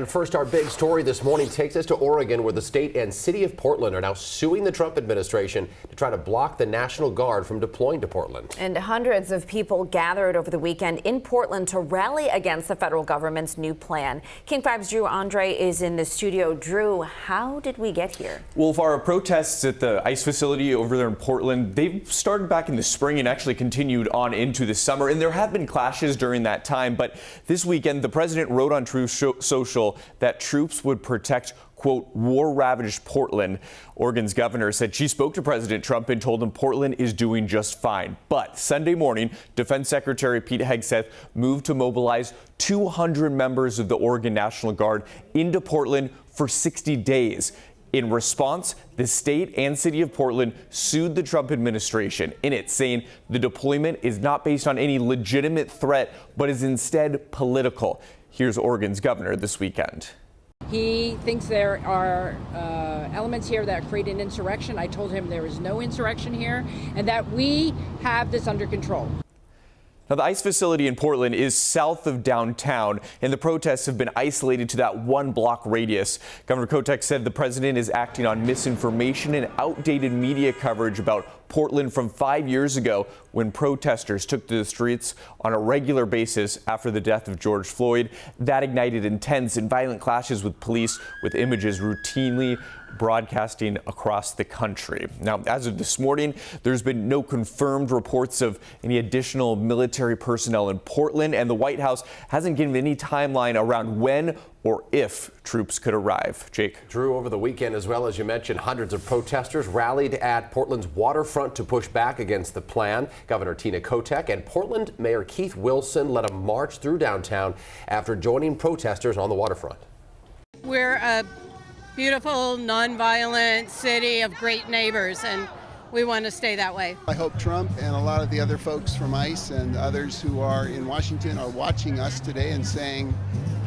And first, our big story this morning takes us to Oregon, where the state and city of Portland are now suing the Trump administration to try to block the National Guard from deploying to Portland. And hundreds of people gathered over the weekend in Portland to rally against the federal government's new plan. King 5's Drew Andre is in the studio. Drew, how did we get here? Well, for our protests at the ICE facility over there in Portland, they started back in the spring and actually continued on into the summer. And there have been clashes during that time. But this weekend, the president wrote on Truth Social that troops would protect, quote, war-ravaged Portland. Oregon's governor said she spoke to President Trump and told him Portland is doing just fine. But Sunday morning, Defense Secretary Pete Hegseth moved to mobilize 200 members of the Oregon National Guard into Portland for 60 days. In response, the state and city of Portland sued the Trump administration in it, saying the deployment is not based on any legitimate threat, but is instead political. Here's Oregon's governor this weekend. He thinks there are elements here that create an insurrection. I told him there is no insurrection here and that we have this under control. Now, the ICE facility in Portland is south of downtown, and the protests have been isolated to that one-block radius. Governor Kotek said the president is acting on misinformation and outdated media coverage about Portland from 5 years ago, when protesters took to the streets on a regular basis after the death of George Floyd. That ignited intense and violent clashes with police, with images routinely broadcasting across the country. Now, as of this morning, there's been no confirmed reports of any additional military personnel in Portland, and the White House hasn't given any timeline around when or if troops could arrive. Jake. Drew, over the weekend, as well as you mentioned, hundreds of protesters rallied at Portland's waterfront to push back against the plan. Governor Tina Kotek and Portland Mayor Keith Wilson led a march through downtown after joining protesters on the waterfront. We're a beautiful, nonviolent city of great neighbors, and we want to stay that way. I hope Trump and a lot of the other folks from ICE and others who are in Washington are watching us today and saying,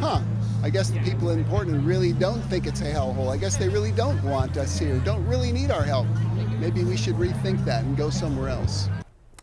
I guess the people in Portland really don't think it's a hellhole. I guess they really don't want us here, don't really need our help. Maybe we should rethink that and go somewhere else.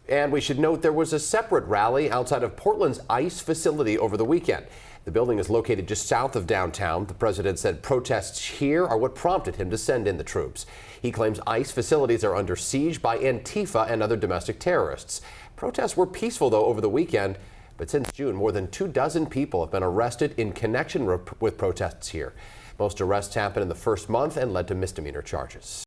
And we should note there was a separate rally outside of Portland's ICE facility over the weekend. The building is located just south of downtown. The president said protests here are what prompted him to send in the troops. He claims ICE facilities are under siege by Antifa and other domestic terrorists. Protests were peaceful, though, over the weekend. But since June, more than 24 people have been arrested in connection with protests here. Most arrests happened in the first month and led to misdemeanor charges.